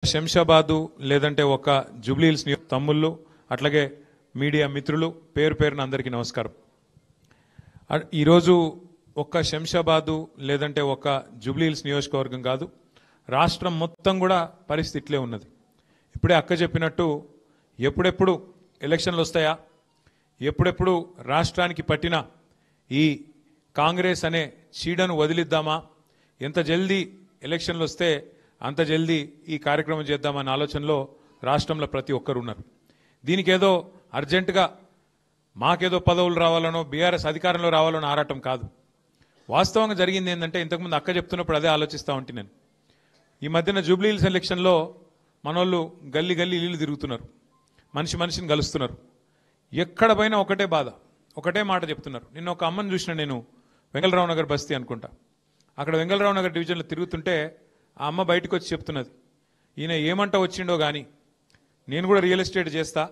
శంషాబాదు లేదంటే ఒక జూబ్లీహిల్స్ తమ్ముళ్ళు అట్లాగే మీడియా మిత్రులు పేరు పేరున అందరికీ నమస్కారం. ఈరోజు ఒక్క శంషాబాదు లేదంటే ఒక జూబ్లీహిల్స్ నియోజకవర్గం కాదు, రాష్ట్రం మొత్తం కూడా పరిస్థితి ఇట్లే ఉన్నది. ఇప్పుడే అక్క చెప్పినట్టు ఎప్పుడెప్పుడు ఎలక్షన్లు వస్తాయా, ఎప్పుడెప్పుడు రాష్ట్రానికి పట్టిన ఈ కాంగ్రెస్ అనే చీడను వదిలిద్దామా, ఎంత జల్దీ ఎలక్షన్లు వస్తే అంత జల్దీ ఈ కార్యక్రమం చేద్దామన్న ఆలోచనలో రాష్ట్రంలో ప్రతి ఒక్కరు ఉన్నారు. దీనికి ఏదో అర్జెంటుగా మాకేదో పదవులు రావాలనో బీఆర్ఎస్ అధికారంలో రావాలనో ఆరాటం కాదు. వాస్తవంగా జరిగింది ఏంటంటే, ఇంతకుముందు అక్క చెప్తున్నప్పుడు అదే ఆలోచిస్తూ ఉంటే నేను ఈ మధ్యన జూబ్లీహిల్స్ ఎలక్షన్లో మనోళ్ళు గల్లీ గల్లీ ఇల్లు తిరుగుతున్నారు, మనిషి మనిషిని కలుస్తున్నారు. ఎక్కడ పోయినా ఒకటే బాధ, ఒకటే మాట చెప్తున్నారు. నిన్న ఒక అమ్మని చూసిన నేను, వెంగళరావు నగర్ బస్తీ అనుకుంటా, అక్కడ వెంగళరావు నగర్ డివిజన్లో తిరుగుతుంటే ఆ అమ్మ బయటకు వచ్చి చెప్తున్నది, ఈయన ఏమంటా వచ్చిండో కానీ నేను కూడా రియల్ ఎస్టేట్ చేస్తా,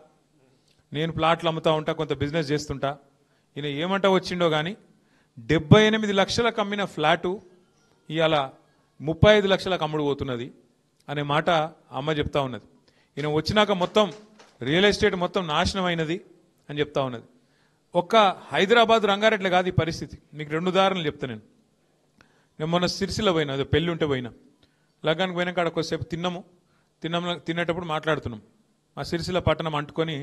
నేను ప్లాట్లు అమ్ముతా ఉంటా, కొంత బిజినెస్ చేస్తుంటా, ఈయన ఏమంటా వచ్చిండో కానీ 78 లక్షలకు అమ్మిన ఫ్లాటు ఇవాళ 35 లక్షలకు అమ్ముడు పోతున్నది అనే మాట అమ్మ చెప్తా ఉన్నది. ఈయన వచ్చినాక మొత్తం రియల్ ఎస్టేట్ మొత్తం నాశనం అయినది అని చెప్తా ఉన్నది. ఒక్క హైదరాబాద్ రంగారెడ్డి కాదు ఈ పరిస్థితి. మీకు 2 ఉదాహరణలు చెప్తా నేను మొన్న సిరిసిల్ల పోయినా, అదే పెళ్ళి ఉంటే పోయినా, లగ్గానికి పోయినాక అక్కడ కొద్దిసేపు తినేటప్పుడు మాట్లాడుతున్నాం. ఆ సిరిసిల్ల పట్టణం అంటుకొని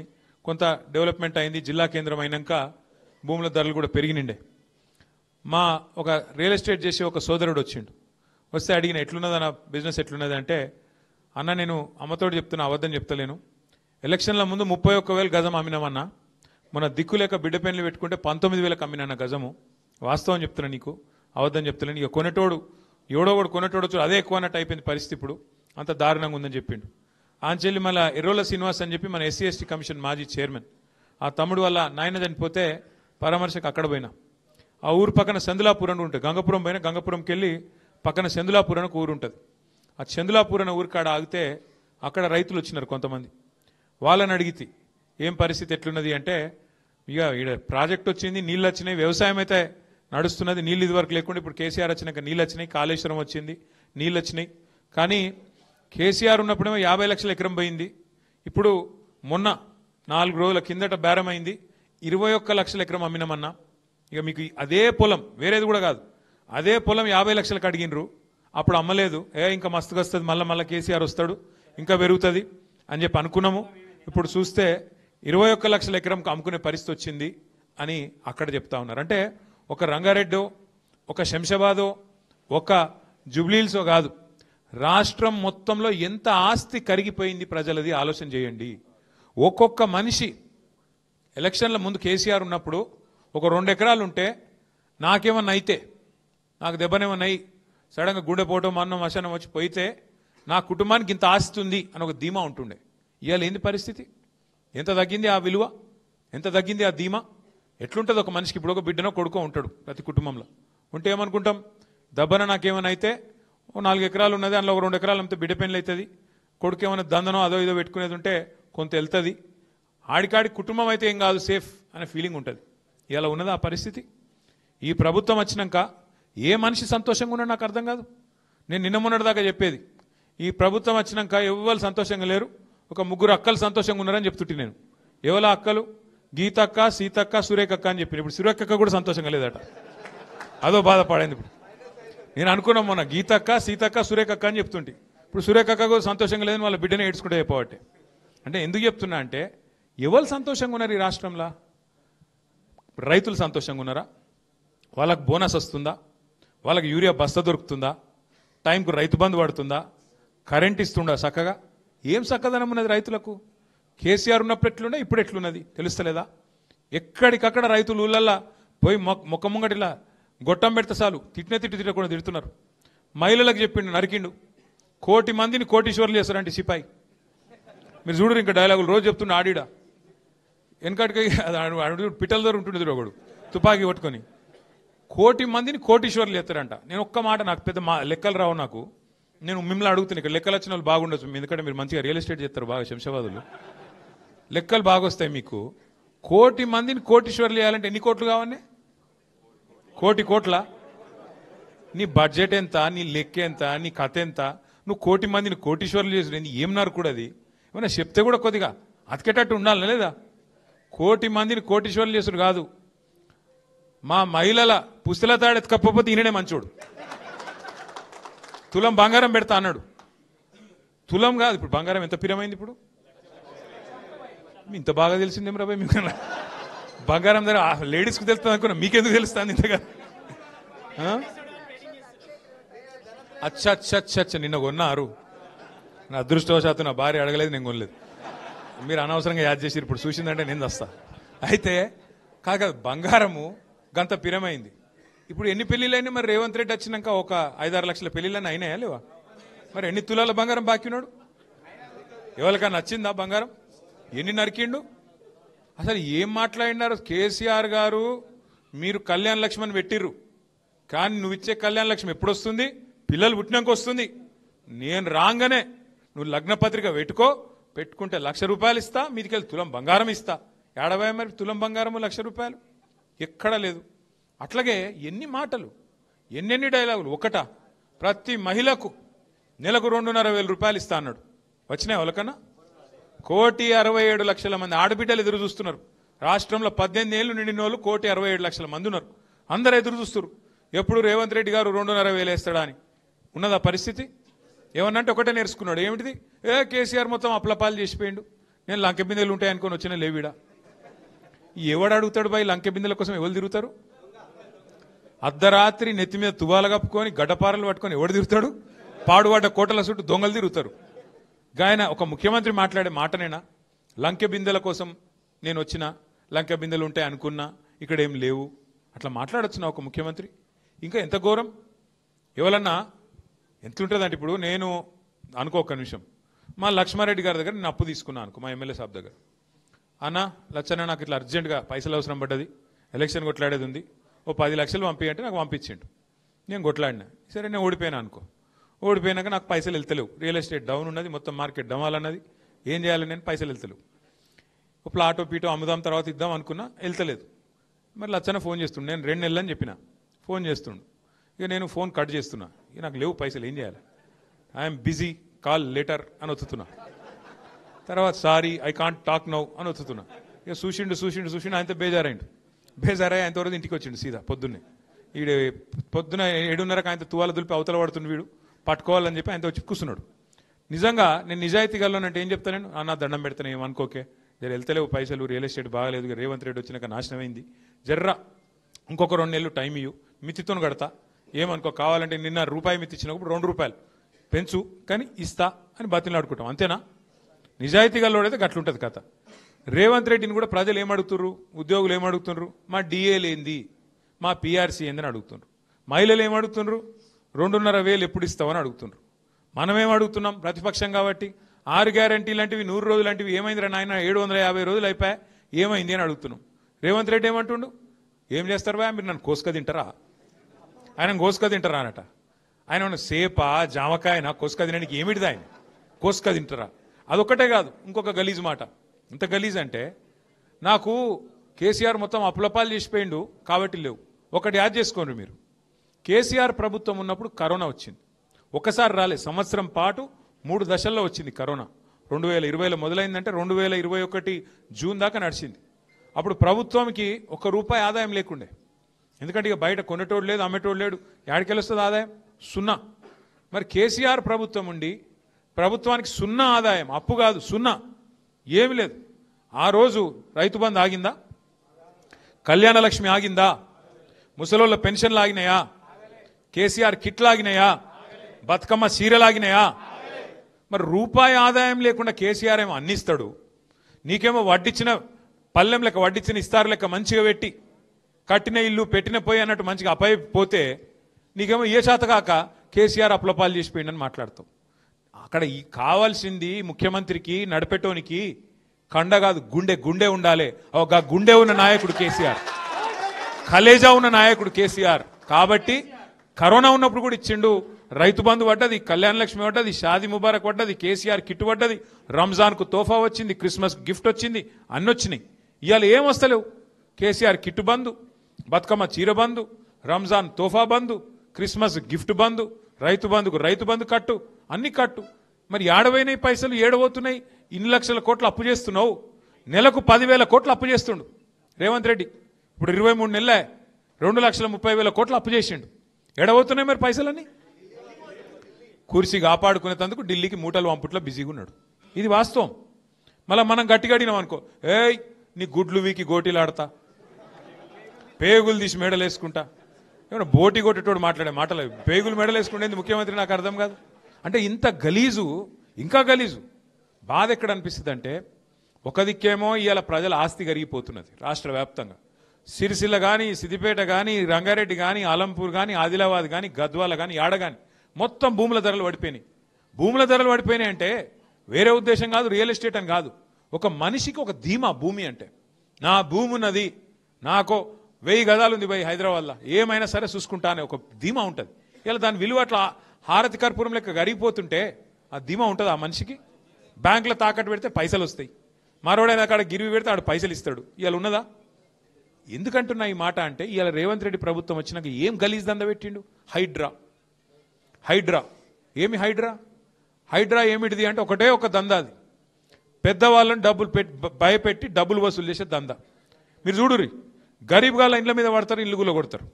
కొంత డెవలప్మెంట్ అయింది, జిల్లా కేంద్రం అయినాక భూముల ధరలు కూడా పెరిగినిండే. మా ఒక రియల్ ఎస్టేట్ చేసే ఒక సోదరుడు వచ్చిండు, వస్తే అడిగిన ఎట్లున్నది అన్న బిజినెస్ ఎట్లున్నది అంటే, అన్న నేను అమ్మతోడు చెప్తున్నా, అబద్ధం చెప్తలేను, ఎలక్షన్ల ముందు 31,000 గజం అమ్మినామన్నా, మన దిక్కులేక బిడ్డ పెన్లు పెట్టుకుంటే 19,000కి అమ్మినా గజము. వాస్తవం చెప్తున్నా నీకు, అబద్ధం చెప్తలేను. ఇక కొనేటోడు ఎవడో కూడా కొనేటోడు చూడు అదే ఎక్కువ అన్నట్టు అయిపోయింది పరిస్థితి, ఇప్పుడు అంత దారుణంగా ఉందని చెప్పిండు. ఆంచెల్లి మళ్ళీ ఎర్రోల శ్రీనివాస్ అని చెప్పి మన SC/ST కమిషన్ మాజీ చైర్మన్, ఆ తమ్ముడు వల్ల నాయన చనిపోతే పరామర్శకు అక్కడ పోయినా. ఆ ఊరు పక్కన సెందులాపూర్ అని ఉంటుంది, గంగపురం పోయినా, గంగపురంకి వెళ్ళి పక్కన సెందులాపూర్ అని ఒక ఊరు ఉంటుంది. ఆ సెందులాపూర్ అనే ఊరి కాడ ఆగితే అక్కడ రైతులు వచ్చినారు కొంతమంది. వాళ్ళని అడిగితే ఏం పరిస్థితి ఎట్లున్నది అంటే, ఇక ఈడ ప్రాజెక్ట్ వచ్చింది, నీళ్ళు వచ్చినాయి, వ్యవసాయం అయితే నడుస్తున్నది, నీళ్ళు ఇదివరకు లేకుండా ఇప్పుడు కేసీఆర్ వచ్చినాక నీళ్ళు వచ్చినాయి, కాళేశ్వరం వచ్చింది, నీళ్ళు వచ్చినాయి. కానీ కేసీఆర్ ఉన్నప్పుడేమో 50 లక్షల ఎకరం పోయింది, ఇప్పుడు మొన్న 4 రోజుల కిందట బేరం అయింది 21 లక్షల ఎకరం అమ్మినామన్నా. ఇక మీకు అదే పొలం, వేరేది కూడా కాదు, అదే పొలం 50 లక్షలకు అడిగినరు, అప్పుడు అమ్మలేదు. ఇంకా మస్తుగా వస్తుంది, మళ్ళీ కేసీఆర్ వస్తాడు, ఇంకా పెరుగుతుంది అని చెప్పి అనుకున్నాము. ఇప్పుడు చూస్తే 21 లక్షల ఎకరంకి అమ్ముకునే పరిస్థితి వచ్చింది అని అక్కడ చెప్తా ఉన్నారు. అంటే ఒక రంగారెడ్డో, ఒక శంషాబాదో, ఒక జూబ్లీహిల్సో కాదు, రాష్ట్రం మొత్తంలో ఎంత ఆస్తి కరిగిపోయింది ప్రజలది ఆలోచన చేయండి. ఒక్కొక్క మనిషి ఎలక్షన్ల ముందు కేసీఆర్ ఉన్నప్పుడు ఒక 2 ఎకరాలు ఉంటే, నాకేమన్నా అయితే, నాకు దెబ్బనేమన్నా అయ్యి సడన్గా గుండెపోవటం మన్నం మశానం వచ్చి పోయితే నా కుటుంబానికి ఇంత ఆస్తి ఉంది అని ఒక ధీమా ఉంటుండే. ఇవాళ ఏంది పరిస్థితి? ఎంత తగ్గింది ఆ విలువ, ఎంత తగ్గింది ఆ ధీమా? ఎట్లుంటుంది ఒక మనిషికి? ఇప్పుడు ఒక బిడ్డనో కొడుకో ఉంటాడు ప్రతి కుటుంబంలో, ఉంటే ఏమనుకుంటాం, దబ్బన నాకేమైనా అయితే 4 ఎకరాలు ఉన్నది, అందులో 2 ఎకరాలు అమ్మితే బిడ్డ పెళ్ళి అవుతుంది, కొడుకు ఏమైనా దందనో అదో ఇదో పెట్టుకునేది ఉంటే కొంత వెళ్తుంది, ఆడికాడి కుటుంబం అయితే ఏం కాదు, సేఫ్ అనే ఫీలింగ్ ఉంటుంది. ఇలా ఉన్నది ఆ పరిస్థితి. ఈ ప్రభుత్వం వచ్చినాక ఏ మనిషి సంతోషంగా ఉన్నాడు నాకు అర్థం కాదు. నేను నిన్న మొన్నటిదాకా చెప్పేది, ఈ ప్రభుత్వం వచ్చినాక ఎవరు సంతోషంగా లేరు, ఒక 3 అక్కలు సంతోషంగా ఉన్నారని చెప్తుంటే నేను. ఎవరు అక్కలు? గీతక్క, సీతక్క, సురేఖక్క అని చెప్పిన. ఇప్పుడు సురేఖక్క కూడా సంతోషంగా లేదట, అదో బాధపడింది. ఇప్పుడు నేను అనుకున్నాం మొన్న గీతక్క, సీతక్క, సురేఖక్క అని చెప్తుంటే, ఇప్పుడు సురేఖక్క కూడా సంతోషంగా లేదని వాళ్ళ బిడ్డనే ఏడ్చుకుంటే అయిపోవట్టే. అంటే ఎందుకు చెప్తున్నా అంటే, ఎవరు సంతోషంగా ఉన్నారు ఈ రాష్ట్రంలో? రైతులు సంతోషంగా ఉన్నారా? వాళ్ళకు బోనస్ వస్తుందా? వాళ్ళకి యూరియా బస్తా దొరుకుతుందా? టైంకు రైతు బంధు పడుతుందా? కరెంట్ ఇస్తుందా చక్కగా? ఏం చక్కదనం ఉన్నది రైతులకు? కేసీఆర్ ఉన్నప్పుడు ఎట్లున్నా ఇప్పుడు ఎట్లున్నది తెలుస్తలేదా? ఎక్కడికక్కడ రైతులు ఊళ్ళల్లా పోయి మొక్క ముంగటిలా గొట్టం పెడితే చాలు తిట్టకుండా తిడుతున్నారు. మహిళలకు చెప్పిండు, నరికిండు, 1 కోటి మందిని కోటీశ్వర్లు చేస్తారంటే సిపాయి. మీరు చూడరు ఇంకా డైలాగులు రోజు చెప్తుండే ఆడిడా. వెనకటికి పిట్టల ద్వారా ఉంటుండేది ఒకడు తుపాకీ పట్టుకొని, 1 కోటి మందిని కోటీశ్వర్లు చేస్తారంట. నేను ఒక్క మాట, నాకు పెద్ద లెక్కలు రావు నాకు, నేను మిమ్మల్ని అడుగుతున్నాను, ఇక్కడ లెక్కలు వచ్చిన వాళ్ళు బాగుండొచ్చు, ఎందుకంటే మీరు మంచిగా రియల్ ఎస్టేట్ చేస్తారు బాగా, శంషాబాదులు లెక్కలు బాగా వస్తాయి మీకు. 1 కోటి మందిని కోటీశ్వర్లు చేయాలంటే ఎన్ని కోట్లు కావాలి? 1 కోటి కోట్ల? నీ బడ్జెట్ ఎంత, నీ లెక్క ఎంత, నీ కథ ఎంత? నువ్వు కోటి మందిని కోటీశ్వర్లు చేసి ఏమన్నారు కూడా అది ఏమన్నా చెప్తే కూడా కొద్దిగా అతికేటట్టు ఉండాలి లేదా? కోటి మందిని కోటీశ్వర్లు చేసుడు కాదు, మా మహిళల పుస్తల తాడు ఎత్తుకపోతే ఈయననే మంచోడు. తులం బంగారం పెడతా అన్నాడు. తులం కాదు, ఇప్పుడు బంగారం ఎంత పిరమైంది ఇప్పుడు? ఇంత బాగా తెలిసిందేం రాబాయ్ మీకు? బంగారం ధర లేడీస్కి తెలుస్తుంది అనుకున్నా, మీకెందుకు తెలుస్తుంది ఇంతగా? అచ్చా అచ్చా అచ్చా అచ్చా, నిన్న కొన్నారు. నా అదృష్టవశాత్తు నా భార్య అడగలేదు, నేను కొనలేదు. మీరు అనవసరంగా యాద్ చేసి ఇప్పుడు చూసిందంటే నేను వస్తా. అయితే కాదు, బంగారము గంత పిరమైంది. ఇప్పుడు ఎన్ని పెళ్లిళ్ళైనా మరి రేవంత్ రెడ్డి వచ్చినాక ఒక 5-6 లక్షల పెళ్లిళ్ళని అయినాయా లేవా? మరి ఎన్ని తులాల బంగారం బాకీ ఉన్నాడు? ఎవరికన్నా నచ్చిందా బంగారం? ఎన్ని నరికిండు? అసలు ఏం మాట్లాడినారు? కేసీఆర్ గారు మీరు కళ్యాణ లక్ష్మి అని పెట్టిర్రు, కానీ నువ్వు ఇచ్చే కళ్యాణ లక్ష్మి ఎప్పుడు వస్తుంది? పిల్లలు పుట్టినాక వస్తుంది. నేను రాగానే నువ్వు లగ్న పత్రిక పెట్టుకుంటే ₹1,00,000 ఇస్తా, మీదికెళ్ళి తులం బంగారం ఇస్తా. ఏడవై మరి తులం బంగారము ₹1,00,000 ఎక్కడా లేదు. అట్లాగే ఎన్ని మాటలు, ఎన్నెన్ని డైలాగులు. ఒకట, ప్రతి మహిళకు నెలకు ₹2,500 ఇస్తా అన్నాడు. వచ్చినాయి వాళ్ళకన్నా? 1,67,00,000 మంది ఆడబిడ్డలు ఎదురు చూస్తున్నారు. రాష్ట్రంలో 18 ఏళ్ళు నిండిన వాళ్ళు 1,67,00,000 మంది ఉన్నారు. అందరూ ఎదురు చూస్తున్నారు ఎప్పుడు రేవంత్ రెడ్డి గారు 2,500 వేస్తాడా అని. ఉన్నదా పరిస్థితి? ఏమన్నంటే ఒకటే నేర్చుకున్నాడు. ఏమిటిది? కేసీఆర్ మొత్తం అప్లపాలు చేసిపోయిండు, నేను లంకె బిందెలు ఉంటాయనుకొని వచ్చిన లేవిడా. ఎవడు అడుగుతాడు బాయ్? లంకె బిందెల కోసం ఎవరు తిరుగుతారు? అర్ధరాత్రి నెత్తి మీద తువాల కప్పుకొని గడ్డపారలు పట్టుకొని ఎవడు తిరుగుతాడు? పాడువాడ కోటల చుట్టూ దొంగలు తిరుగుతారు. గాయన ఒక ముఖ్యమంత్రి మాట్లాడే మాటనేనా? లంకె బిందెల కోసం నేను వచ్చిన, లంకె బిందెలు ఉంటాయి అనుకున్నా, ఇక్కడ ఏం లేవు. అట్లా మాట్లాడొచ్చున్నా ఒక ముఖ్యమంత్రి? ఇంకా ఎంత ఘోరం! ఎవరన్నా ఎంతుంటుందంటే, ఇప్పుడు నేను అనుకో ఒక్క నిమిషం, మా లక్ష్మారెడ్డి గారి దగ్గర నేను అప్పు తీసుకున్నాను అనుకో, మా ఎమ్మెల్యే సాబ్ దగ్గర. అన్న లచ్చన్న, నాకు ఇట్లా అర్జెంటుగా పైసలు అవసరం పడ్డది, ఎలక్షన్ కొట్లాడేది ఉంది, ఓ 10 లక్షలు పంపించంటే నాకు పంపించిండు. నేను కొట్లాడినా, సరే నేను ఓడిపోయినా అనుకో. ఓడిపోయినాక నాకు పైసలు వెళ్తలేవు, రియల్ ఎస్టేట్ డౌన్ ఉన్నది, మొత్తం మార్కెట్ డౌన్ అన్నది, ఏం చేయాలి? నేను పైసలు వెళ్తలేవు. ఒక ప్లాటో పీటో అమ్ముదాం తర్వాత ఇద్దాం అనుకున్నా, వెళ్తలేదు. మరి లచ్చన్న ఫోన్ చేస్తుండు, నేను 2 నెలలు అని చెప్పిన. ఫోన్ చేస్తుండు, ఇక నేను ఫోన్ కట్ చేస్తున్నా, ఇక నాకు లేవు పైసలు, ఏం చేయాలి? ఐఎమ్ బిజీ, కాల్ లేటర్ అని ఒత్తుతున్నా. తర్వాత sorry I can't talk now అని ఒత్తుతున్నా. ఇక చూసిండు ఆయనతో బేజారై ఆయనతో ఇంటికి వచ్చిండు సీదా పొద్దున్నే. పొద్దున 7:30కి ఆయనతో తువాల దులిపి అవతల పడుతుంది, వీడు పట్టుకోవాలని చెప్పి ఆయనతో వచ్చి కూర్చున్నాడు. నిజంగా నేను నిజాయితీ గల్లోనంటే ఏం చెప్తాను నేను? అన్న దండం పెడతాను, ఏమనుకోకే, జర వెళ్తలేవు పైసలు, రియల్ ఎస్టేట్ బాగాలేదు, రేవంత్ రెడ్డి వచ్చినాక నాశనమైంది, జర్రా ఇంకొక 2 నెలలు టైం ఇయ్యు, మితితో కడతా, ఏమనుకో, కావాలంటే నిన్న రూపాయి మితి ఇచ్చినప్పుడు ₹2 పెంచు, కానీ ఇస్తా అని బతిలాడుకుంటాం, అంతేనా? నిజాయితీ గల్లోడైతే గట్లుంటుంది కథ. రేవంత్ రెడ్డిని కూడా ప్రజలు ఏమడుగుతున్నారు, ఉద్యోగులు ఏమడుగుతున్నారు? మా డిఏలు ఏంది, మా పిఆర్సీ ఏందని అడుగుతున్నారు. మహిళలు ఏమడుగుతున్నారు? 2,500 ఎప్పుడు ఇస్తామని అడుగుతున్నారు. మనమేం అడుగుతున్నాం? ప్రతిపక్షం కాబట్టి 6 గ్యారంటీ లాంటివి, 100 రోజులు లాంటివి, ఏమైందిరా నాయన 750 రోజులు అయిపోయా, ఏమైంది అని అడుగుతున్నాం. రేవంత్ రెడ్డి ఏమంటుండు? ఏం చేస్తారు బా, మీరు నన్ను కోసుక తింటారా? ఆయన కోసుక తింటారా అనట. ఆయన ఉన్న సేపా జామకాయన కోసుక తినడానికి ఏమిటిది? ఆయన కోసుక తింటారా? అదొక్కటే కాదు, ఇంకొక గలీజ్ మాట. ఎంత గలీజ్ అంటే, నాకు కేసీఆర్ మొత్తం అప్పులపాలు చేసిపోయిండు కాబట్టి లేవు. ఒకటి యాద్ చేసుకోండి మీరు, కేసీఆర్ ప్రభుత్వం ఉన్నప్పుడు కరోనా వచ్చింది, ఒకసారి రాలే, సంవత్సరం పాటు 3 దశల్లో వచ్చింది కరోనా. 2020లో మొదలైందంటే 2021 జూన్ దాకా నడిచింది. అప్పుడు ప్రభుత్వానికి ₹1 ఆదాయం లేకుండే, ఎందుకంటే ఇక బయట కొనేటోడు లేదు, అమ్మేటోడు లేడు, యాడికెళ్ళి వస్తుంది ఆదాయం? 0. మరి కేసీఆర్ ప్రభుత్వం ఉండి ప్రభుత్వానికి 0 ఆదాయం, అప్పు కాదు 0, ఏమి లేదు. ఆ రోజు రైతు బంధు ఆగిందా? కళ్యాణ లక్ష్మి ఆగిందా? ముసలోళ్ళ పెన్షన్లు ఆగినాయా? కేసీఆర్ కిట్లు ఆగినాయా? బతుకమ్మ సీరలు ఆగినాయా? మరి రూపాయి ఆదాయం లేకుండా కేసీఆర్ ఏమో అన్నిస్తాడు, నీకేమో వడ్డిచ్చిన పల్లెం లెక్క, వడ్డిచ్చిన ఇస్తారు లెక్క మంచిగా పెట్టి, కట్టిన ఇల్లు పెట్టిన పోయి అన్నట్టు మంచిగా అపైపోతే నీకేమో ఏ శాతకాక కేసీఆర్ అప్లపాలు చేసిపోయిందని మాట్లాడతాం. అక్కడ కావాల్సింది ముఖ్యమంత్రికి, నడిపెట్టోనికి కండ కాదు, గుండె ఉండాలి. ఒక గుండె ఉన్న నాయకుడు కేసీఆర్, కలేజా ఉన్న నాయకుడు కేసీఆర్. కాబట్టి కరోనా ఉన్నప్పుడు కూడా ఇచ్చిండు, రైతు బంధు పడ్డది, కళ్యాణ లక్ష్మి పడ్డది, షాదీ ముబారక్ పడ్డది, కేసీఆర్ కిట్ పడ్డది, రంజాన్కు తోఫా వచ్చింది, క్రిస్మస్ గిఫ్ట్ వచ్చింది, అన్ని వచ్చినాయి. ఇవాళ ఏం వస్తలేవు? కేసీఆర్ కిట్ బంధు, బతుకమ్మ చీర బంధు, రంజాన్ తోఫా బంధు, క్రిస్మస్ గిఫ్ట్ బంధు, రైతు బంధు కట్టు, అన్ని కట్టు. మరి ఏడవైనాయి పైసలు, ఏడబోతున్నాయి? ఇన్ని లక్షల కోట్లు అప్పు చేస్తున్నావు, నెలకు 10,000 కోట్లు అప్పు చేస్తుండు రేవంత్ రెడ్డి. ఇప్పుడు 23 నెలలే 2,30,000 కోట్లు అప్పు చేసిండు. ఎడబోతున్నాయి మరి పైసలన్నీ? కుర్చీ కాపాడుకునేందుకు ఢిల్లీకి మూటలు పంపుట్లో బిజీగా ఉన్నాడు. ఇది వాస్తవం. మళ్ళీ మనం గట్టిగా అడిగినాం అనుకో, ఏయ్ నీ గుడ్లు వీకి గోటీలాడతా, పేగులు తీసి మెడలు వేసుకుంటా. ఏమన్నా బోటి కొట్టేటోడు మాట్లాడే మాటలు పేగులు మెడలు వేసుకుంటేంది ముఖ్యమంత్రి? నాకు అర్థం కాదు. అంటే ఇంత గలీజు, ఇంకా గలీజు. బాధ ఎక్కడ అనిపిస్తుంది అంటే, ఒక దిక్కేమో ఇవాళ ప్రజల ఆస్తి కరిగిపోతున్నది రాష్ట్ర వ్యాప్తంగా. సిరిసిల్ల కానీ, సిద్దిపేట కానీ, రంగారెడ్డి కానీ, ఆలంపూర్ కానీ, ఆదిలాబాద్ కానీ, గద్వాల కానీ, యాడ కానీ మొత్తం భూముల ధరలు పడిపోయినాయి. భూముల ధరలు పడిపోయినాయి అంటే వేరే ఉద్దేశం కాదు, రియల్ ఎస్టేట్ అని కాదు. ఒక మనిషికి ఒక ధీమా భూమి అంటే, నా భూమి ఉన్నది, నాకు 1000 గదాలు ఉంది పోయి హైదరాబాద్లో, ఏమైనా సరే చూసుకుంటా అనే ఒక ధీమా ఉంటుంది. ఇలా దాని విలువ అట్లా హారతి కర్పూరం లెక్క కరిగిపోతుంటే ఆ ధీమా ఉంటుంది ఆ మనిషికి. బ్యాంకులో తాకట్టు పెడితే పైసలు వస్తాయి, మరోడైనా అక్కడ గిరివి పెడితే ఆడు పైసలు ఇస్తాడు. ఇవాళ ఉన్నదా? ఎందుకంటున్నా ఈ మాట అంటే, ఇవాళ రేవంత్ రెడ్డి ప్రభుత్వం వచ్చినాక ఏం గలీజ్ దంద పెట్టిండు? హైడ్రా. హైడ్రా ఏమి? హైడ్రా ఏమిటిది అంటే ఒకటే ఒక దందా. అది పెద్దవాళ్ళని డబ్బులు భయపెట్టి డబ్బులు వసూలు చేసే దందా. మీరు చూడుర్రి, గరీబ్ గాళ్ళ ఇండ్ల మీద పడతారు, ఇల్లుగులో కొడతారు.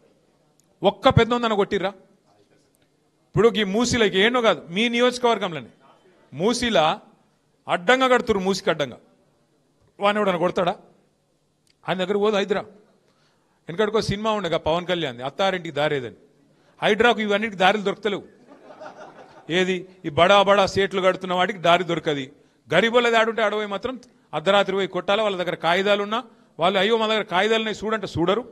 ఒక్క పెద్ద ఉందని కొట్టిర్రా? ఇప్పుడు ఈ మూసీలకి ఏనో కాదు, మీ నియోజకవర్గంలోనే మూసీలా అడ్డంగా కడుతురు, మూసికి అడ్డంగా. వాడిని ఎవడన్నా కొడతాడా? ఆయన దగ్గర పోదు హైడ్రా. వెనకడికో సినిమా ఉండగా పవన్ కళ్యాణ్, అత్తారింటికి దారేదని. హైడ్రాకు ఇవన్నిటికి దారులు దొరకలేవు. ఏది? ఈ బడా బడా సేట్లు కడుతున్న వాటికి దారి దొరకది. గరీబులది ఆడుంటే అడవి మాత్రం అర్ధరాత్రి పోయి కొట్టాలి. వాళ్ళ దగ్గర కాగితాలు ఉన్నా వాళ్ళు, అయ్యో మా దగ్గర కాగితాలున్నాయి చూడంటే చూడరు,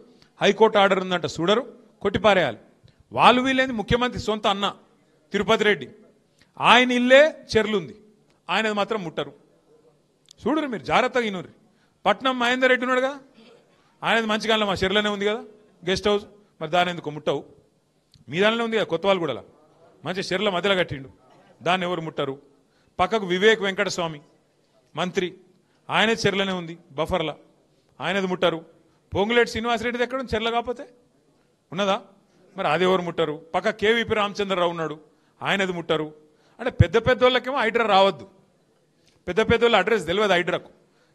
హైకోర్టు ఆర్డర్ ఉందంటే చూడరు, కొట్టిపారేయాలి. వాళ్ళు వీళ్ళేంది? ముఖ్యమంత్రి సొంత అన్న తిరుపతి రెడ్డి, ఆయన ఇల్లే చెర్లుంది, ఆయనది మాత్రం ముట్టరు. చూడరు మీరు, జాగ్రత్తగా వినుర్రి. పట్నం మహేందర్ రెడ్డి ఉన్నాడు కదా, ఆయనది మంచిగా మా చెర్లోనే ఉంది కదా గెస్ట్ హౌస్, మరి దాని ఎందుకు ముట్టవు? మీ దానిలో ఉంది కదా కొత్తవాళ్ళు కూడా, మంచి చెర్ల మధ్యలో కట్టిండు, దాన్ని ఎవరు ముట్టరు. పక్కకు వివేక్ వెంకటస్వామి మంత్రి, ఆయన చెర్లనే ఉంది బఫర్లా, ఆయనది ముట్టరు. పొంగులేటి శ్రీనివాసరెడ్డిది ఎక్కడ చెర్ల కాకపోతే ఉన్నదా? మరి అది ఎవరు ముట్టరు? పక్క కేవీపీ రామచంద్రరావు ఉన్నాడు, ఆయనది ముట్టరు. అంటే పెద్ద పెద్దోళ్ళకేమో హైడ్రా రావద్దు, పెద్ద పెద్దోళ్ళ అడ్రస్ తెలియదు హైడ్రాకు.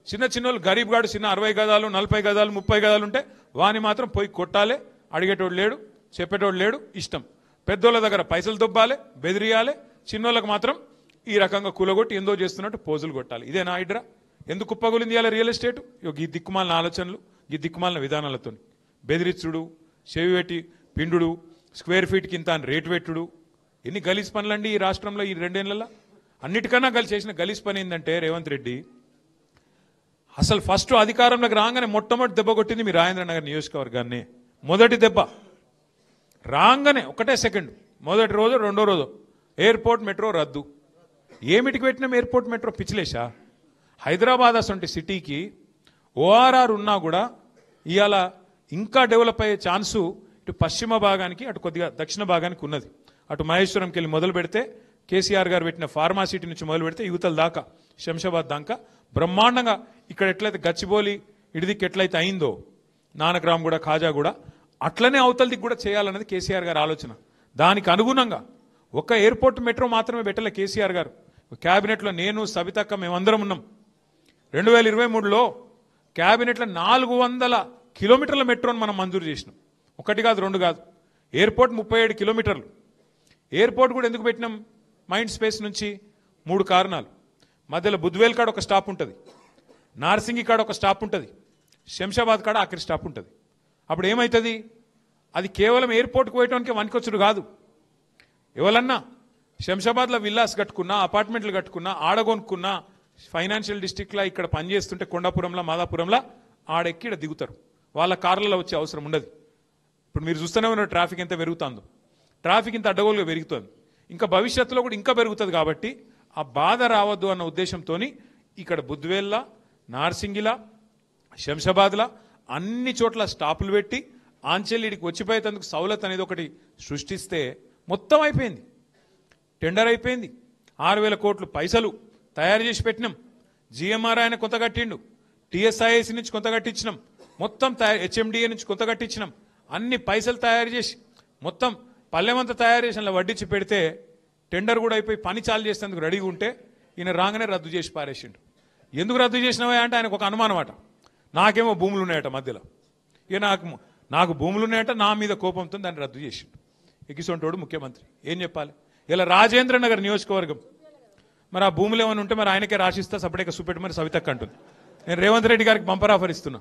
చిన్న చిన్నోళ్ళు గరీబ్ గాడు చిన్న 60 గదాలు 40 గదాలు 30 గదాలు ఉంటే వాని మాత్రం పోయి కొట్టాలి, అడిగేటోడు లేడు, చెప్పేటోడు లేడు, ఇష్టం. పెద్దోళ్ళ దగ్గర పైసలు దొబ్బాలి, బెదిరియాలి, చిన్నోళ్ళకి మాత్రం ఈ రకంగా కూలగొట్టి ఎందో చేస్తున్నట్టు పోజులు కొట్టాలి. ఇదేనా హైడ్రా? ఎందుకు కుప్పగొలింది ఇవాళ రియల్ ఎస్టేట్? ఈ దిక్కుమాలిన ఆలోచనలు, ఈ దిక్కుమాలిన విధానాలతో బెదిరించుడు, చెవి పెట్టి పిండుడు, స్క్వేర్ ఫీట్కి ఇంత అని రేటు పెట్టుడు. ఎన్ని గలీజ్ పనులండి ఈ రాష్ట్రంలో ఈ 2 ఏళ్లలో. అన్నిటికన్నా చేసిన గలీజ్ పని ఏంటంటే రేవంత్ రెడ్డి అసలు ఫస్ట్ అధికారంలోకి రాగానే మొట్టమొదటి దెబ్బ కొట్టింది మీ రాజేంద్ర నగర్ నియోజకవర్గాన్ని. మొదటి దెబ్బ రాగానే ఒకటే సెకండ్, మొదటి రోజు రెండో రోజు ఎయిర్పోర్ట్ మెట్రో రద్దు. ఏమిటికి పెట్టినాం ఎయిర్పోర్ట్ మెట్రో? పిచ్చిలేసా? హైదరాబాద్ అసంటి సిటీకి ఓఆర్ఆర్ ఉన్నా కూడా ఇవాళ ఇంకా డెవలప్ అయ్యే ఛాన్సు ఇటు పశ్చిమ భాగానికి, అటు కొద్దిగా దక్షిణ భాగానికి ఉన్నది. అటు మహేశ్వరంకి వెళ్ళి మొదలు పెడితే, కేసీఆర్ గారు పెట్టిన ఫార్మాసిటీ నుంచి మొదలు పెడితే యువతల దాకా, శంషాబాద్ దాకా బ్రహ్మాండంగా ఇక్కడ ఎట్లయితే గచ్చిబౌలి ఇడిదికి ఎట్లయితే అయిందో, నానక్రామ్ కూడా, ఖాజా కూడా, అట్లనే అవతల దిక్కు కూడా చేయాలన్నది కేసీఆర్ గారి ఆలోచన. దానికి అనుగుణంగా ఒక్క ఎయిర్పోర్ట్ మెట్రో మాత్రమే పెట్టలే కేసీఆర్ గారు. క్యాబినెట్లో నేను, సబితక్క మేమందరం ఉన్నాం. 2023లో క్యాబినెట్లో 400 కిలోమీటర్ల మెట్రోని మనం మంజూరు చేసినాం. ఒకటి కాదు, రెండు కాదు. ఎయిర్పోర్ట్ 37 కిలోమీటర్లు. ఎయిర్పోర్ట్ కూడా ఎందుకు పెట్టినాం? మైండ్ స్పేస్ నుంచి 3 కారణాలు. మధ్యలో బుద్వేల్ కాడ ఒక స్టాప్ ఉంటుంది, నార్సింగి కాడ ఒక స్టాప్ ఉంటుంది, శంషాబాద్ కాడ ఆఖరి స్టాప్ ఉంటుంది. అప్పుడు ఏమవుతుంది? అది కేవలం ఎయిర్పోర్ట్కి పోయటానికి వనికొచ్చుడు కాదు. ఎవరన్నా శంషాబాద్లో విల్లాస్ కట్టుకున్నా, అపార్ట్మెంట్లు కట్టుకున్నా, ఆడగొనుక్కున్నా, ఫైనాన్షియల్ డిస్ట్రిక్ట్లో ఇక్కడ పనిచేస్తుంటే కొండాపురంలో, మాదాపురంలో ఆడెక్కి ఇక్కడ దిగుతారు. వాళ్ళ కార్లలో వచ్చే అవసరం ఉండదు. ఇప్పుడు మీరు చూస్తూనే ఉన్నారు ట్రాఫిక్ ఎంత పెరుగుతుందో. ట్రాఫిక్ ఇంత అడ్డగోలుగా పెరుగుతుంది, ఇంకా భవిష్యత్తులో కూడా ఇంకా పెరుగుతుంది. కాబట్టి ఆ బాధ రావద్దు అన్న ఉద్దేశంతో ఇక్కడ బుద్వేల్లా, నార్సింగిలా, శంషాబాద్లా అన్ని చోట్ల స్టాపులు పెట్టి ఆంచెల్లిడికి వచ్చిపోయేందుకు సౌలత్ అనేది ఒకటి సృష్టిస్తే మొత్తం అయిపోయింది. టెండర్ అయిపోయింది. 6,000 కోట్లు పైసలు తయారు చేసి పెట్టినాం. జిఎంఆర్ ఆయన కొంత కట్టిండు, టీఎస్ఐఎస్ నుంచి కొంత కట్టించినాం, మొత్తం హెచ్ఎండిఏ నుంచి కొంత కట్టించినాం. అన్ని పైసలు తయారు చేసి మొత్తం పల్లెమంతా తయారు చేసి అలా వడ్డించి పెడితే టెండర్ కూడా అయిపోయి పని చాలు చేసేందుకు రెడీగా ఉంటే ఈయన రాగానే రద్దు చేసి పారేసిండు. ఎందుకు రద్దు చేసినవా అంటే ఆయనకు ఒక అనుమానం అట, నాకేమో భూములు ఉన్నాయట మధ్యలో, ఇక నాకు భూములు ఉన్నాయట, నా మీద కోపంతో దాన్ని రద్దు చేసిండు. ఎగిసొంటోడు ముఖ్యమంత్రి, ఏం చెప్పాలి? ఇలా రాజేంద్ర నగర్ నియోజకవర్గం మరి ఆ భూములు ఏమైనా ఉంటే మరి ఆయనకే రాసిస్తా సపరేట్గా చూపెట్టి మరి సవితక్క అంటుంది. నేను రేవంత్ రెడ్డి గారికి బంపర్ ఆఫర్ ఇస్తున్నా,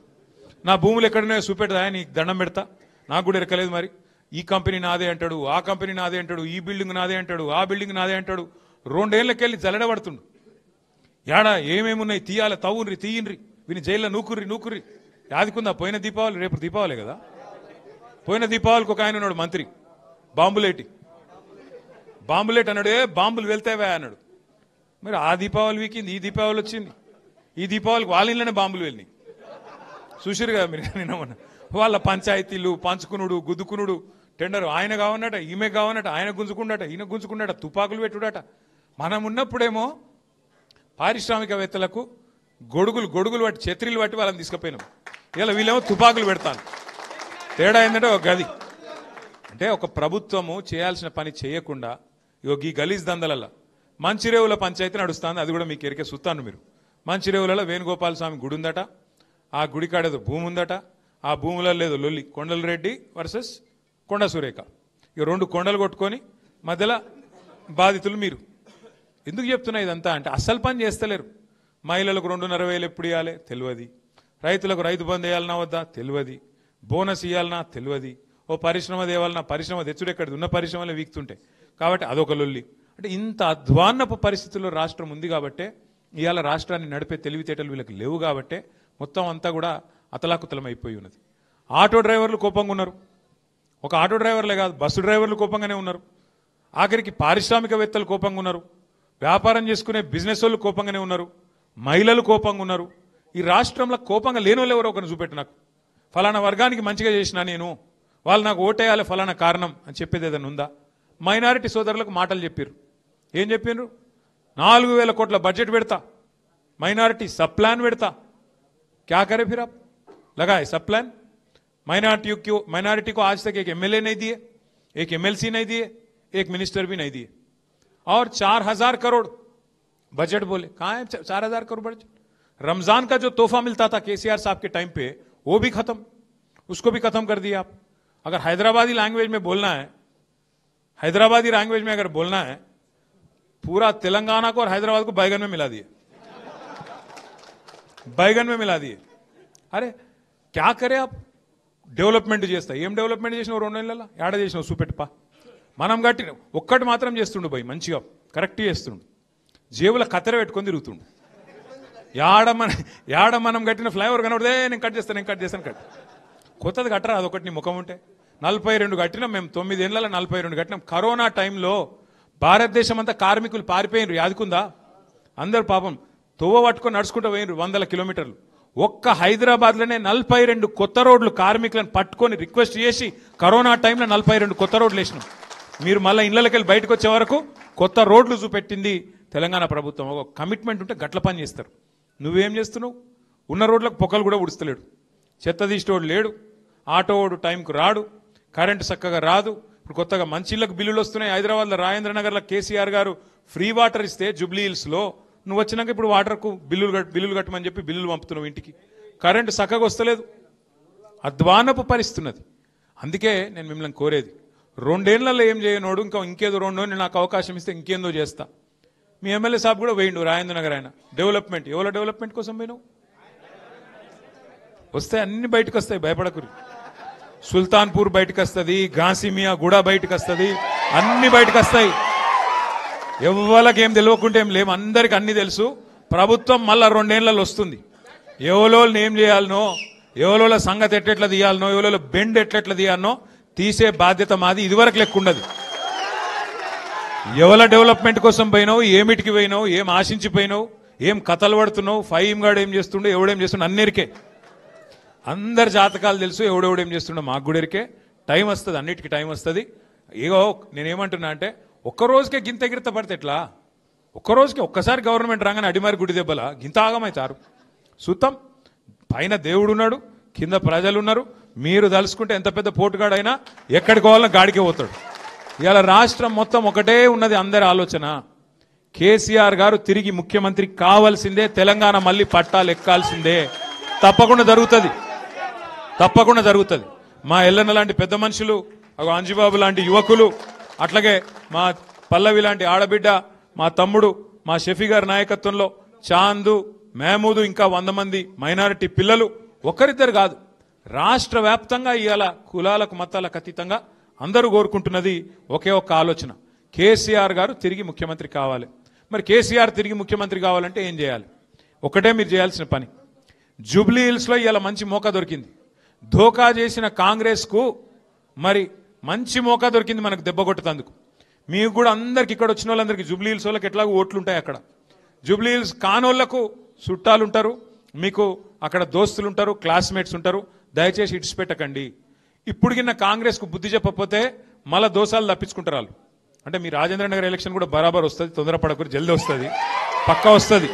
నా భూములు ఎక్కడున్నాయో చూపెట్టదా, నీకు దండం పెడతా, నాకు కూడా ఎరకలేదు. మరి ఈ కంపెనీ నాదే అంటాడు, ఆ కంపెనీ నాదే అంటాడు, ఈ బిల్డింగ్ నాదే అంటాడు, ఆ బిల్డింగ్ నాదే అంటాడు. 2 ఏళ్ళకెళ్ళి జల్లడబడుతుండు. యాడా ఏమేమున్నాయి తీయాలి, తవ్వుండ్రి తీయండ్రి, వీని జైల్లో నూకుర్రి. యాదికుందా పోయిన దీపావళి, రేపు దీపావళి కదా, పోయిన దీపావళికి ఒక ఆయన ఉన్నాడు మంత్రి, బాంబులేట్ అన్నాడు, బాంబులు వెళ్తావా అన్నాడు. మరి ఆ దీపావళి వీకింది, ఈ దీపావళి వచ్చింది, ఈ దీపావళికి వాళ్ళ ఇళ్ళనే బాంబులు వెళ్ళినాయి. చూసిరు కదా మీరు నిన్న వాళ్ళ పంచాయతీలు పంచుకునుడు, గుద్దుకునుడు, టెండర్ ఆయన కావన్నట, ఈమె కావన్నట, ఆయన గుంజుకుండట, ఈయన గుంజుకుండట, తుపాకులు పెట్టుడట. మనం ఉన్నప్పుడేమో పారిశ్రామికవేత్తలకు గొడుగులు పట్టి, ఛత్రీలు పట్టి వాళ్ళని తీసుకుపోయినాం. ఇలా వీళ్ళేమో తుపాకులు పెడతాను. తేడా ఏంటంటే ఒక గది అంటే ఒక ప్రభుత్వము చేయాల్సిన పని చేయకుండా ఈ గలీజ్ దందలల్ల మంచిరేవుల పంచాయతీ నడుస్తుంది. అది కూడా మీకు ఎరికే సుత్తాను. మీరు మంచిరేవులలో వేణుగోపాల స్వామి గుడి ఉందట, ఆ గుడి కాడేదో భూమి ఉందట, ఆ భూములలో లేదో లొల్లి, కొండల రెడ్డి వర్సెస్ కొండ సురేఖ. ఇక 2 కొండలు కొట్టుకొని మధ్యలో బాధితులు మీరు. ఎందుకు చెప్తున్నా ఇదంతా అంటే అస్సలు పని చేస్తలేరు. మహిళలకు 2,500 ఎప్పుడు ఇవ్వాలి తెలియదు, రైతులకు రైతు బంధు వేయాలన్నా వద్దా తెలియదు, బోనస్ ఇవ్వాలన్నా తెలియదు, ఓ పరిశ్రమ తేవాలన్నా పరిశ్రమ తెచ్చుడు ఎక్కడిది, ఉన్న పరిశ్రమలే వీక్తుంటాయి. కాబట్టి అదొక లొల్లి. అంటే ఇంత అధ్వాన్నపు పరిస్థితుల్లో రాష్ట్రం ఉంది కాబట్టే ఇవాళ రాష్ట్రాన్ని నడిపే తెలివితేటలు వీళ్ళకి లేవు కాబట్టే మొత్తం అంతా కూడా అతలాకుతలం అయిపోయి ఉన్నది. ఆటో డ్రైవర్లు కోపంగా ఉన్నారు. ఒక ఆటో డ్రైవర్లే కాదు, బస్సు డ్రైవర్లు కోపంగానే ఉన్నారు. ఆఖరికి పారిశ్రామికవేత్తలు కోపంగా ఉన్నారు, వ్యాపారం చేసుకునే బిజినెస్ వాళ్ళు కోపంగానే ఉన్నారు, మహిళలు కోపంగా ఉన్నారు. ఈ రాష్ట్రంలో కోపంగా లేని వాళ్ళు ఎవరో ఒకరిని చూపెట్టు, నాకు ఫలానా వర్గానికి మంచిగా చేసినా నేను, వాళ్ళు నాకు ఓటేయాలి ఫలానా కారణం అని చెప్పేది ఏదైనా ఉందా? మైనారిటీ సోదరులకు మాటలు చెప్పారు. ఏం చెప్పారు? 4,000 కోట్ల బడ్జెట్ పెడతా, మైనారిటీ सब प्लान పెడతా. क्या करे फिर आप? लगाए सब प्लान. माइनॉरिटी को आज तक एक एमएलए नहीं दिए, एक एमएलसी नहीं दिए, एक मिनिस्टर भी नहीं दिए. और 4,000 करोड़ बजट बोले. कहां है 4,000 करोड़ बजट? रमजान का जो तोहफा मिलता था केसीआर साहब के टाइम पे, वो भी खत्म, उसको भी खत्म कर दिया आप. अगर हैदराबादी लैंग्वेज में बोलना है, हैदराबादी लैंग्वेज में अगर बोलना है, पूरा तेलंगाना को और हैदराबाद को बैगन में मिला दिए, बैगन में मिला दिए. अरे क्या करे आप? డెవలప్మెంట్ చేస్తా. ఏం డెవలప్మెంట్ చేసినావు 2 నెలల? ఏడ చేసినావు చూపెట్టుపా. మనం కట్టిన ఒక్కటి మాత్రం చేస్తుండు పోయి, మంచిగా కరెక్ట్ చేస్తుండు, జేబుల కత్తెర పెట్టుకొని తిరుగుతుండు. యాడ మనం కట్టిన ఫ్లైఓవర్ కనబడితే నేను కట్ చేస్తాను కట్. కొత్తది కట్టరా, అదొకటి నీ ముఖం ఉంటే. 42 కట్టినాం మేము, 9 ఏళ్ళ 42 కట్టినాం. కరోనా టైంలో భారతదేశం అంతా కార్మికులు పారిపోయినారు, యాదుకుందా? అందరు పాపం తోవ పట్టుకొని నడుచుకుంటూ పోయినారు 100 కిలోమీటర్లు. ఒక్క హైదరాబాద్లోనే 42 కొత్త రోడ్లు కార్మికులను పట్టుకొని రిక్వెస్ట్ చేసి కరోనా టైంలో 42 కొత్త రోడ్లు వేసినాం. మీరు మళ్ళీ ఇళ్లకి వెళ్ళి బయటకు వచ్చే వరకు కొత్త రోడ్లు చూపెట్టింది తెలంగాణ ప్రభుత్వం. ఒక కమిట్మెంట్ ఉంటే గట్ల పని చేస్తారు. నువ్వేం చేస్తున్నావు? ఉన్న రోడ్లకు పొక్కలు కూడా ఉడుస్తలేడు, చెత్త తీసేవాడు లేడు, ఆటో వాడు టైంకు రాడు, కరెంటు చక్కగా రాదు. ఇప్పుడు కొత్తగా మంచి ఇళ్లకు బిల్లులు వస్తున్నాయి. హైదరాబాద్లో రాజేంద్రనగర్లో కేసీఆర్ గారు ఫ్రీ వాటర్ ఇస్తే జూబ్లీ హిల్స్లో నువ్వు వచ్చినాక ఇప్పుడు వాటర్కు బిల్లులు కట్టమని చెప్పి బిల్లులు పంపుతున్నావు ఇంటికి. కరెంటు చక్కగా వస్తలేదు, అధ్వానపు పరిస్థితున్నది. అందుకే నేను మిమ్మల్ని కోరేది, 2 ఏళ్లలో ఏం చేయనోడు ఇంకేదో 2 నెలలు నాకు అవకాశం ఇస్తే ఇంకేందో చేస్తా. మీ ఎమ్మెల్యే సాబ్ కూడా పోయిండు రాజేంద్ర నగర్, ఆయన డెవలప్మెంట్, ఎవరో డెవలప్మెంట్ కోసం పోయినావు? వస్తాయి, అన్ని బయటకు వస్తాయి, భయపడకురి. సుల్తాన్పూర్ బయటకు వస్తుంది, ఘాసిమియా గూడ బయటకు వస్తుంది, అన్ని బయటకు వస్తాయి. ఎవరికి ఏం తెలియకుంటే ఏం లేము, అందరికి అన్ని తెలుసు. ప్రభుత్వం మళ్ళా 2 ఏళ్లలో వస్తుంది. ఎవరోళ్ళని ఏం చేయాలనో, ఎవరోళ్ళ సంగతి ఎట్లెట్లా తీయాలనో, ఎవరోళ్ళ బెండ్ ఎట్లెట్లా తీయాలనో తీసే బాధ్యత మాది. ఇదివరకు లెక్క ఉండదు. ఎవల డెవలప్మెంట్ కోసం పోయినావు, ఏమిటికి పోయినావు, ఏం ఆశించిపోయినావు, ఏం కథలు పడుతున్నావు, ఫైమ్ గాడు ఏం చేస్తుండో, ఎవడేం చేస్తుండో అన్నిరికే అందరి జాతకాలు తెలుసు. ఎవడెవడేం చేస్తుండో మాకు కూడా ఎరికే. టైం వస్తుంది, అన్నిటికీ టైం వస్తుంది. ఏగో నేనేమంటున్నా అంటే, ఒక్కరోజుకే గింత పడితే ఎట్లా? ఒక్కరోజుకి ఒక్కసారి గవర్నమెంట్ రాగానే అడిమారి గుడి దెబ్బల గింత ఆగమవుతారు. సుతం పైన దేవుడు ఉన్నాడు, కింద ప్రజలు ఉన్నారు. మీరు తలుసుకుంటే ఎంత పెద్ద పోటుగాడైనా ఎక్కడికి పోవాలన్నా గాడికే పోతాడు. ఇవాళ రాష్ట్రం మొత్తం ఒకటే ఉన్నది, అందరి ఆలోచన కేసీఆర్ గారు తిరిగి ముఖ్యమంత్రి కావాల్సిందే, తెలంగాణ మళ్ళీ పట్టాలు ఎక్కాల్సిందే. తప్పకుండా జరుగుతుంది, తప్పకుండా జరుగుతుంది. మా ఎల్లన్న లాంటి పెద్ద మనుషులు, అంజుబాబు లాంటి యువకులు, అట్లాగే మా పల్లవి లాంటి ఆడబిడ్డ, మా తమ్ముడు, మా షఫీ గారి నాయకత్వంలో చాందు, మహమూదు, ఇంకా 100 మంది మైనారిటీ పిల్లలు, ఒక్కరిద్దరు కాదు, రాష్ట్ర వ్యాప్తంగా ఇవాళ కులాలకు మతాలకు అతీతంగా అందరూ కోరుకుంటున్నది ఒకే ఒక్క ఆలోచన, కేసీఆర్ గారు తిరిగి ముఖ్యమంత్రి కావాలి. మరి కేసీఆర్ తిరిగి ముఖ్యమంత్రి కావాలంటే ఏం చేయాలి? ఒకటే మీరు చేయాల్సిన పని, జూబ్లీ హిల్స్లో ఇవాళ మంచి మోకా దొరికింది. ధోకా చేసిన కాంగ్రెస్కు మరి మంచి మోకా దొరికింది మనకు దెబ్బ కొట్టేందుకు. మీకు కూడా అందరికి, ఇక్కడ వచ్చిన వాళ్ళందరికీ జూబ్లీ హిల్స్ వాళ్ళకి ఎట్లాగో ఓట్లు ఉంటాయి. అక్కడ జూబ్లీ హిల్స్ కానోళ్లకు చుట్టాలు ఉంటారు, మీకు అక్కడ దోస్తులు ఉంటారు, క్లాస్మేట్స్ ఉంటారు. దయచేసి ఇడిచిపెట్టకండి. ఇప్పుడు కింద కాంగ్రెస్కు బుద్ధి చెప్పకపోతే మళ్ళా దోసాలు తప్పించుకుంటారు వాళ్ళు. అంటే మీ రాజేంద్ర నగర్ ఎలక్షన్ కూడా బరాబర్ వస్తుంది, తొందరపడకూరు, జల్దీ వస్తుంది, పక్కా వస్తుంది,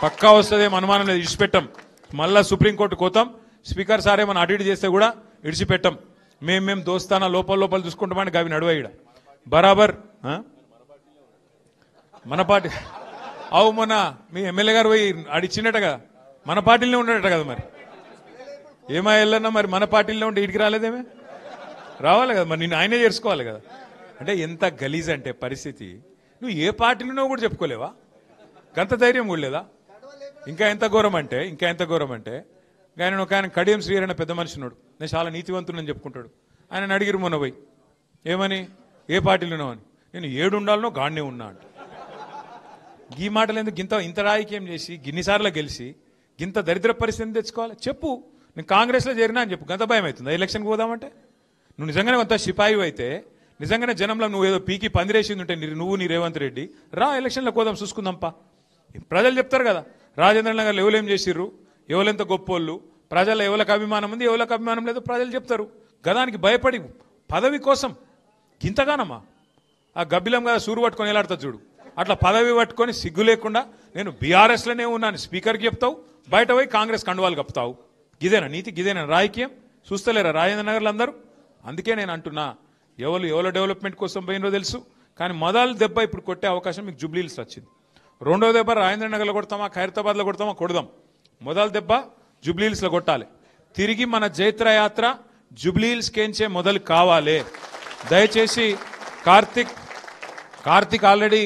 పక్కా వస్తుంది, ఏం అనుమానం లేదు. ఇడిచిపెట్టాం, మళ్ళా సుప్రీంకోర్టు కోతాం. స్పీకర్ సార్ ఏమైనా అటు ఇటు చేస్తే కూడా ఇడిచిపెట్టాం. మేము దోస్తానా లోపల చూసుకుంటామని అవి నడువాయిడ బరాబర్. మన పార్టీ అవు మొన్న మీ ఎమ్మెల్యే గారు పోయి అడిచినట్ట కదా, మన పార్టీలోనే ఉండేట కదా. మరి ఏమా వెళ్ళన్నా, మరి మన పార్టీలో ఉంటే ఇడికి రాలేదేమే, రావాలి కదా, మరి నిన్ను ఆయనే చేసుకోవాలి కదా. అంటే ఎంత గలీజ్ అంటే పరిస్థితి, నువ్వు ఏ పార్టీలోనో కూడా చెప్పుకోలేవా? గంత ధైర్యం కూడా లేదా? ఇంకా ఎంత ఘోరం అంటే ఆయన ఒక ఆయన కడియం శ్రీహరి అనే పెద్ద మనిషి ఉన్నాడు, నేను చాలా నీతివంతునని చెప్పుకుంటాడు. ఆయన అడిగిరు మొన్న పోయి, ఏమని, ఏ పార్టీలోనో అని. నేను ఏడుండాలనో గాడినే ఉన్నా అంటే, ఈ మాటలు ఎందుకు? ఇంత రాజకీయం చేసి గిన్నిసార్లు గెలిచి గింత దరిద్ర పరిస్థితిని తెచ్చుకోవాలి? చెప్పు, నేను కాంగ్రెస్లో చేరినా అని చెప్పు. గంత భయం అవుతుంది ఎలక్షన్కి పోదామంటే? నువ్వు నిజంగానే అంత సిపాయి అయితే, నిజంగానే జనంలో నువ్వు ఏదో పీకి పందిరేసింది ఉంటే నువ్వు నీ రేవంత్ రెడ్డి రా, ఎలక్షన్లో పోదాం, చూసుకుందాంపా. ప్రజలు చెప్తారు కదా, రాజేంద్ర నగర్లో ఎవరేం చేసిర్రు, ఎవరెంత గొప్పోళ్ళు, ప్రజల్లో ఎవరికి అభిమానం ఉంది, ఎవరికి అభిమానం లేదు, ప్రజలు చెప్తారు. గదానికి భయపడి పదవి కోసం గింతగానమ్మా. ఆ గబ్బిలం కదా సూరు పట్టుకొని ఎలాడుతుంది చూడు, అట్లా పదవి పట్టుకొని సిగ్గు లేకుండా నేను బీఆర్ఎస్లోనే ఉన్నాను స్పీకర్కి చెప్తావు, బయట పోయి కాంగ్రెస్ కండువాలు కప్పుతావు. గిదేనా నీతి, గిదేనా రాజకీయం? చూస్తలేరా రాజేంద్ర నగర్లో అందరూ? అందుకే నేను అంటున్నా, ఎవరు డెవలప్మెంట్ కోసం పోయినో తెలుసు, కానీ మొదలు దెబ్బ ఇప్పుడు కొట్టే అవకాశం మీకు జూబ్లీ హిల్స్ వచ్చింది. రెండో దెబ్బ రాజేంద్ర నగర్లో కొడతామా, ఖైరతాబాద్లో కొడతామా, కొడదాం. మొదలు దెబ్బ జూబ్లీ హిల్స్లో కొట్టాలి. తిరిగి మన జైత్రయాత్ర జూబ్లీ హిల్స్ కేంచే మొదలు కావాలి. దయచేసి కార్తిక్ ఆల్రెడీ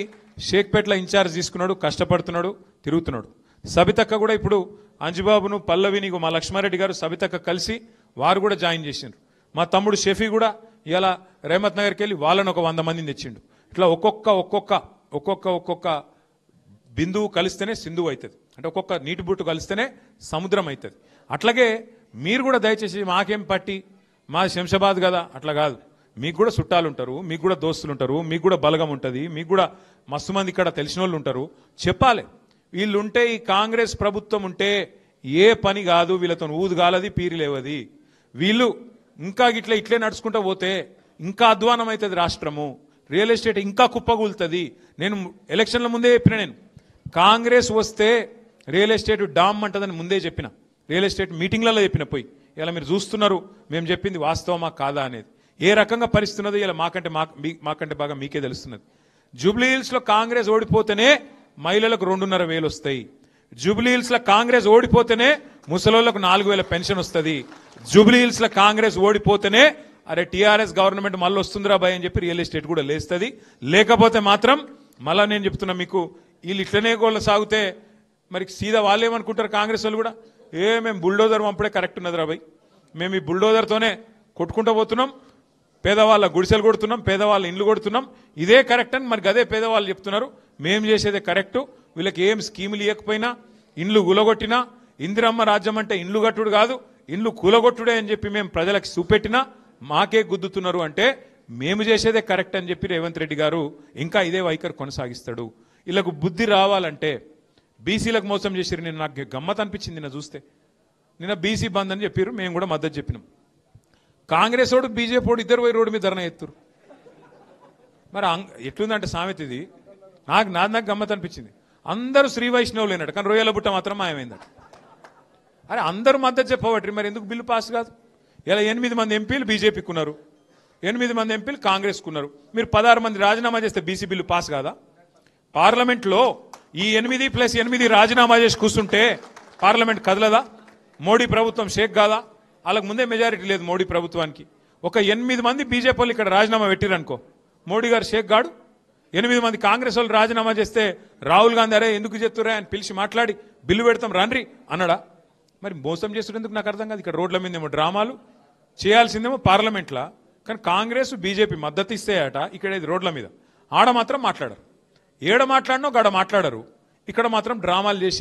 షేక్పేట్ల ఇన్ఛార్జ్ తీసుకున్నాడు, కష్టపడుతున్నాడు, తిరుగుతున్నాడు. సబితక్క కూడా ఇప్పుడు అంజుబాబును, పల్లవిని, మా లక్ష్మారెడ్డి గారు సబితక్క కలిసి వారు కూడా జాయిన్ చేసిండ్రు. మా తమ్ముడు షఫీ కూడా ఇలా రేమత్ నగర్కి వెళ్ళి వాళ్ళని ఒక 100 మందిని తెచ్చిండు. ఇట్లా ఒక్కొక్క బిందువు కలిస్తేనే సింధువు అవుతుంది, అంటే ఒక్కొక్క నీటి బుట్టు కలిస్తేనే సముద్రం అవుతుంది. అట్లాగే మీరు కూడా దయచేసి మాకేం పట్టి మా శంషాబాద్ కదా, అట్లా కాదు. మీకు కూడా చుట్టాలు ఉంటారు, మీకు కూడా దోస్తులు ఉంటారు, మీకు కూడా బలగం ఉంటుంది, మీకు కూడా మస్తు మంది ఇక్కడ తెలిసిన వాళ్ళు ఉంటారు. చెప్పాలి, వీళ్ళుంటే, ఈ కాంగ్రెస్ ప్రభుత్వం ఉంటే ఏ పని కాదు, వీళ్ళతో ఊదుగాలది పీరి లేవది. వీళ్ళు ఇంకా ఇట్లే నడుచుకుంటూ పోతే ఇంకా అధ్వానం అవుతుంది రాష్ట్రము, రియల్ ఎస్టేట్ ఇంకా కుప్పగూలుతుంది. నేను ఎలక్షన్ల ముందే చెప్పిన, నేను కాంగ్రెస్ వస్తే రియల్ ఎస్టేట్ డామ్ అంటదని ముందే చెప్పిన, రియల్ ఎస్టేట్ మీటింగ్లలో చెప్పిన. పోయి ఇలా మీరు చూస్తున్నారు మేము చెప్పింది వాస్తవమా కాదా అనేది. ఏ రకంగా పరిస్థితి ఉన్నదో ఇలా మాకంటే బాగా మీకే తెలుస్తున్నది. జూబ్లీ హిల్స్లో కాంగ్రెస్ ఓడిపోతేనే మహిళలకు 2,500 వస్తాయి. జూబ్లీ హిల్స్లో కాంగ్రెస్ ఓడిపోతేనే ముసలోళ్లకు 4,000 పెన్షన్ వస్తుంది. జూబ్లీ హిల్స్లో కాంగ్రెస్ ఓడిపోతేనే అరే టీఆర్ఎస్ గవర్నమెంట్ మళ్ళీ వస్తుందిరా భయ్ అని చెప్పి రియల్ ఎస్టేట్ కూడా లేస్తుంది. లేకపోతే మాత్రం మళ్ళా నేను చెప్తున్నా మీకు, వీళ్ళు ఇట్లనే గోళ్ళ సాగితే మరి సీదా వాళ్ళు ఏమనుకుంటారు కాంగ్రెస్ వాళ్ళు కూడా, మేము బుల్డోజర్ పంపడే కరెక్ట్ ఉన్నది రా భయ్, మేము ఈ బుల్డోజర్తోనే కొట్టుకుంటూ పోతున్నాం, పేదవాళ్ళ గుడిసెలు కొడుతున్నాం, పేదవాళ్ళ ఇండ్లు కొడుతున్నాం, ఇదే కరెక్ట్ అని మరి అదే పేదవాళ్ళు చెప్తున్నారు. మేము చేసేదే కరెక్టు, వీళ్ళకి ఏం స్కీములు ఇవ్వకపోయినా, ఇండ్లు కూలగొట్టినా, ఇందిరమ్మ రాజ్యం అంటే ఇండ్లు కట్టుడు కాదు, ఇండ్లు కూలగొట్టుడే అని చెప్పి మేము ప్రజలకు చూపెట్టినా మాకే గుద్దుతున్నారు. అంటే మేము చేసేదే కరెక్ట్ అని చెప్పి రేవంత్ రెడ్డి గారు ఇంకా ఇదే వైఖరి కొనసాగిస్తాడు. వీళ్ళకు బుద్ధి రావాలంటే, బీసీలకు మోసం చేసిరు. నేను నాకు గమ్మత్ అనిపించింది నిన్న చూస్తే, నిన్న బీసీ బంద్ అని చెప్పారు, మేము కూడా మద్దతు చెప్పినాం. కాంగ్రెస్ వాడు బీజేపీ వాడు ఇద్దరు పోయి రోడ్డు మీద ధర్నా ఎత్తురు. మరి ఎట్లుందంటే సామెత ఇది, నాకు గమ్మత్ అనిపించింది. అందరూ శ్రీ వైష్ణవులు అయినట్టు, కానీ రొయ్యల బుట్ట మాత్రం మాయమైందట. అరే అందరూ మద్దతు చెప్పబట్టి మరి ఎందుకు బిల్లు పాస్ కాదు? ఇలా 8 మంది ఎంపీలు బీజేపీకి ఉన్నారు, 8 మంది ఎంపీలు కాంగ్రెస్కు ఉన్నారు. మీరు 16 మంది రాజీనామా చేస్తే బీసీ బిల్లు పాస్ కాదా? పార్లమెంట్లో ఈ 8+8 రాజీనామా చేసి కూర్చుంటే పార్లమెంట్ కదలదా? మోడీ ప్రభుత్వం షేక్ కాదా? వాళ్ళకు ముందే మెజారిటీ లేదు మోడీ ప్రభుత్వానికి. ఒక 8 మంది బీజేపీ వాళ్ళు ఇక్కడ రాజీనామా పెట్టిరనుకో, మోడీ గారు షేక్ గాడు. 8 మంది కాంగ్రెస్ వాళ్ళు రాజీనామా చేస్తే రాహుల్ గాంధీ అరే ఎందుకు చెప్తురా అని పిలిచి మాట్లాడి బిల్లు పెడతాం రండి అన్నాడా? మరి మోసం చేస్తున్నందుకు నాకు అర్థం కాదు. ఇక్కడ రోడ్ల మీద ఏమో డ్రామాలు చేయాల్సిందేమో పార్లమెంట్లో, కానీ కాంగ్రెస్ బీజేపీ మద్దతు ఇస్తేయట ఇక్కడ ఇది రోడ్ల మీద. ఆడ మాత్రం మాట్లాడరు, ఏడ మాట్లాడినో గడ మాట్లాడరు, ఇక్కడ మాత్రం డ్రామాలు చేసి